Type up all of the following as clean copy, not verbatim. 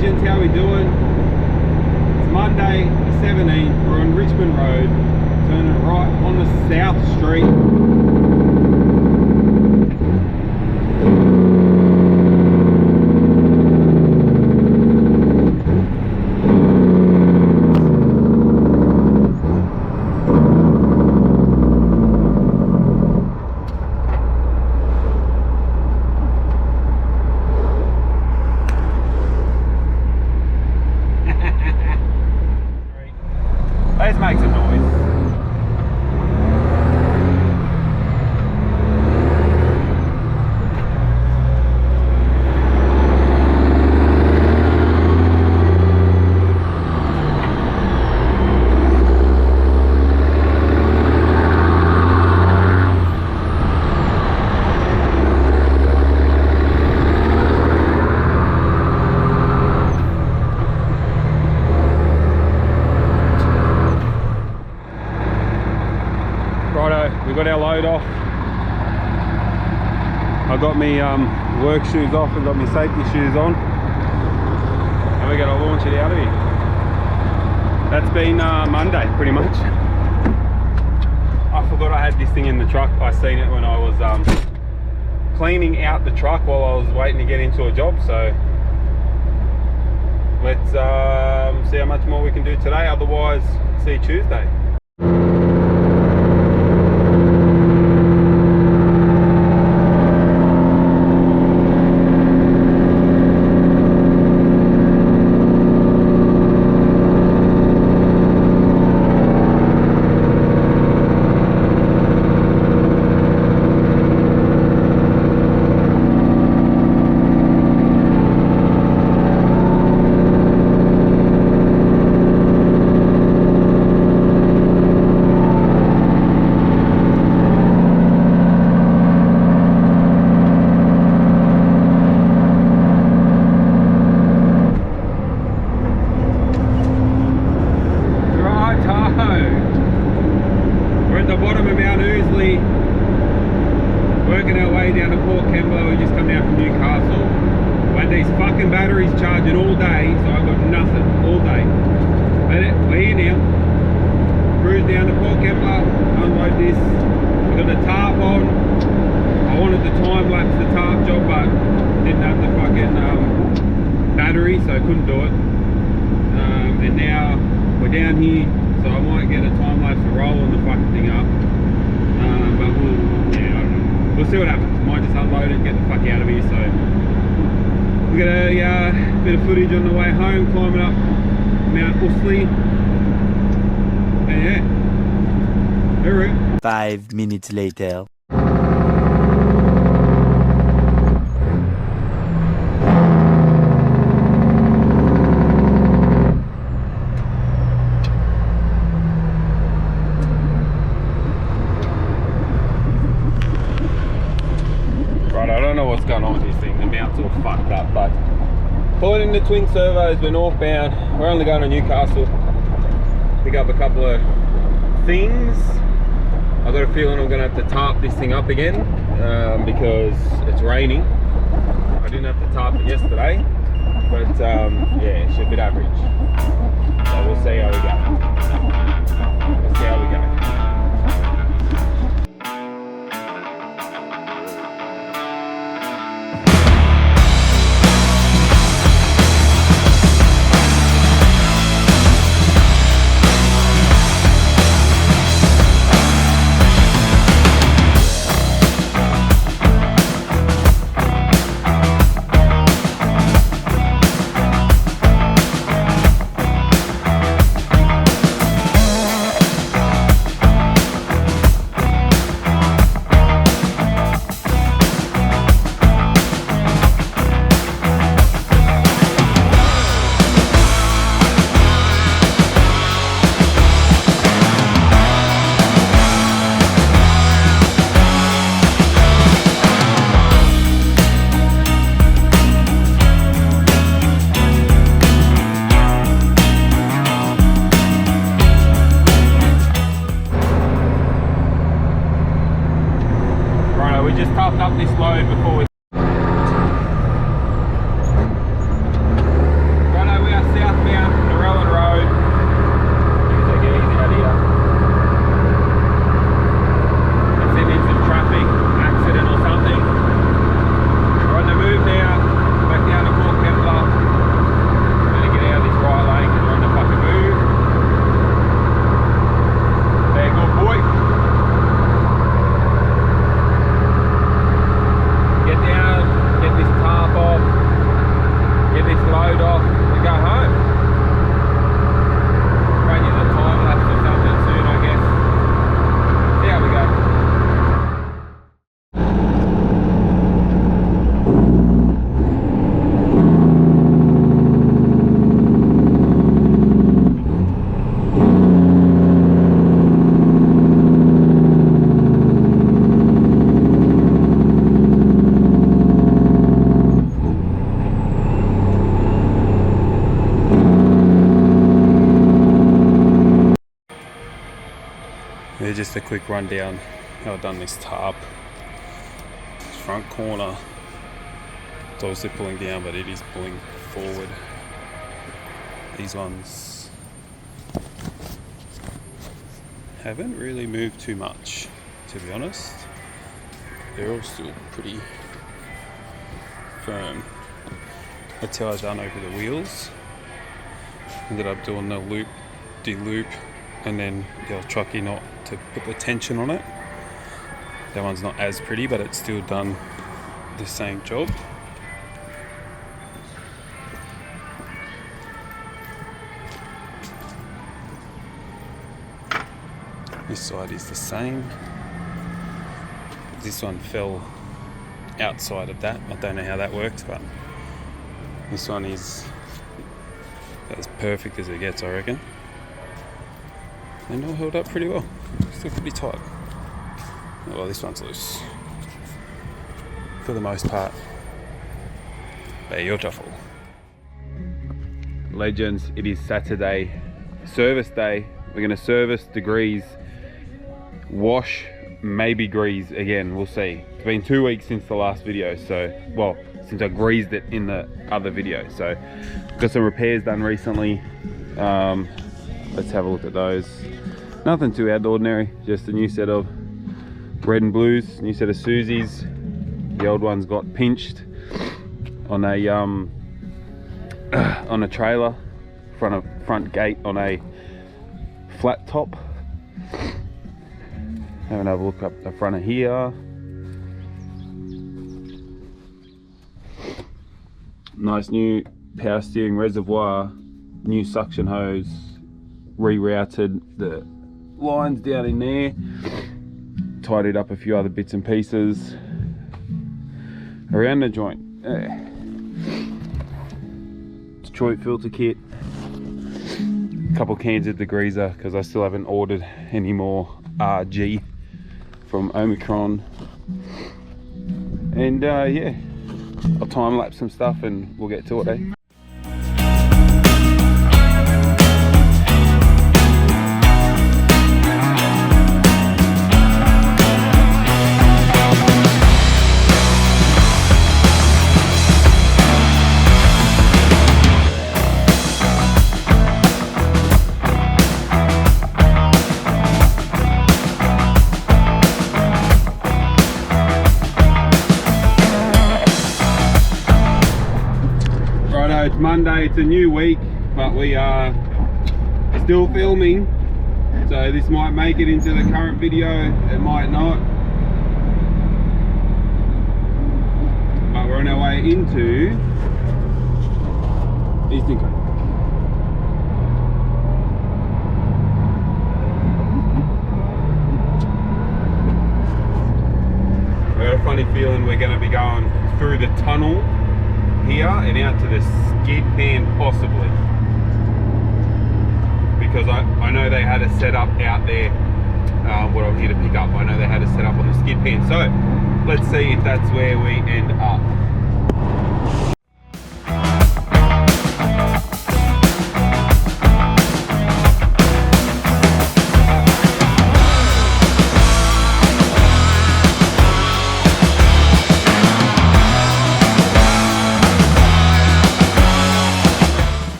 legends, how we doing? It's Monday the 17th, we're on Richmond Road, turning right on the South Street. Let's make some noise. We got our load off. I got me work shoes off and got my safety shoes on, and we're going to launch it out of here. That's been Monday pretty much. I forgot I had this thing in the truck. I seen it when I was cleaning out the truck while I was waiting to get into a job, so let's see how much more we can do today. Otherwise, see you Tuesday. Working our way down to Port Kembla. We just come down from Newcastle. We had these fucking batteries charging all day, so I got nothing all day. But we're here now. Cruise down to Port Kembla, unload this. We got the tarp on. I wanted to time lapse the tarp job, but didn't have the fucking battery, so I couldn't do it. And now we're down here, so I might get a time lapse of rolling the fucking thing up. But we'll see what happens. Might just unload it and get the fuck out of here. So we got a bit of footage on the way home, climbing up Mount Usley. And yeah, hooroo. 5 minutes later. What's going on with this thing, the mount's all fucked up, but pulling in the twin servos, we're northbound, we're only going to Newcastle, pick up a couple of things. I've got a feeling I'm going to have to tarp this thing up again because it's raining. I didn't have to tarp it yesterday, but yeah, it's a bit average, so we'll see how we go. Let's see how we go. Up this load before we just a quick rundown how I've done this tarp. This front corner, it's obviously pulling down, but it is pulling forward. These ones haven't really moved too much, to be honest. They're all still pretty firm. That's how I've done over the wheels. Ended up doing the loop, de-loop, and then the old trucky knot to put the tension on it. That one's not as pretty, but it's still done the same job. This side is the same. This one fell outside of that. I don't know how that works, but this one is as perfect as it gets, I reckon. And all held up pretty well. Still pretty tight. Well, this one's loose for the most part. Beautiful. Legends, it is Saturday, service day. We're going to service, degrease, wash, maybe grease again, we'll see. It's been 2 weeks since the last video, so, well, since I greased it in the other video. So got some repairs done recently. Let's have a look at those. Nothing too out of the ordinary, just a new set of red and blues, new set of Susie's. The old ones got pinched on a trailer, front gate on a flat top. Have another look up the front of here. Nice new power steering reservoir, new suction hose, rerouted the lines down in there, tidied up a few other bits and pieces around the joint. Detroit filter kit, a couple cans of degreaser because I still haven't ordered any more RG from Omicron, and yeah, I'll time lapse some stuff and we'll get to it, eh? It's Monday, it's a new week, but we are still filming, so this might make it into the current video, it might not, but we're on our way into Eastern Cape. I've got a funny feeling we're going to be going through the tunnel here and out to the skid pan, possibly, because I know they had a setup out there. What I'm here to pick up, I know they had a setup on the skid pan, so let's see if that's where we end up.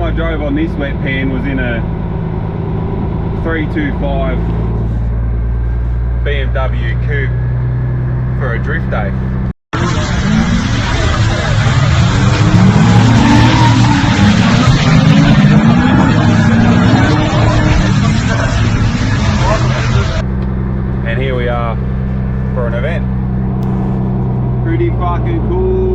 I drove on this wet pan was in a 325 BMW coupe for a drift day. And here we are for an event. Pretty fucking cool.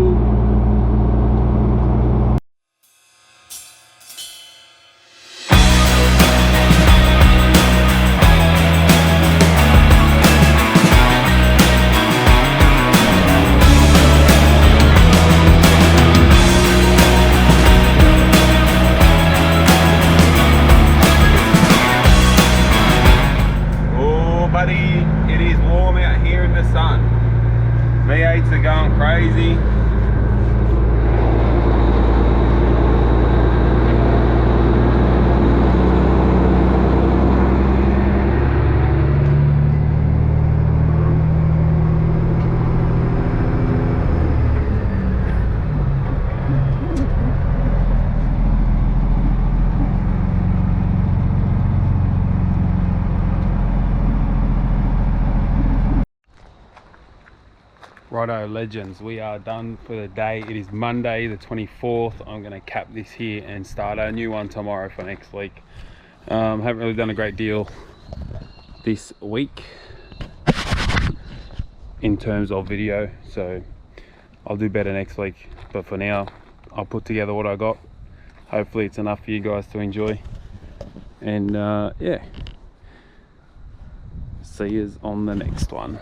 It is warm out here in the sun. V8s are going crazy. Righto legends, we are done for the day. It is Monday the 24th. I'm going to cap this here and start a new one tomorrow for next week. Haven't really done a great deal this week in terms of video, so I'll do better next week. But for now, I'll put together what I got. Hopefully it's enough for you guys to enjoy. And yeah, see yous on the next one.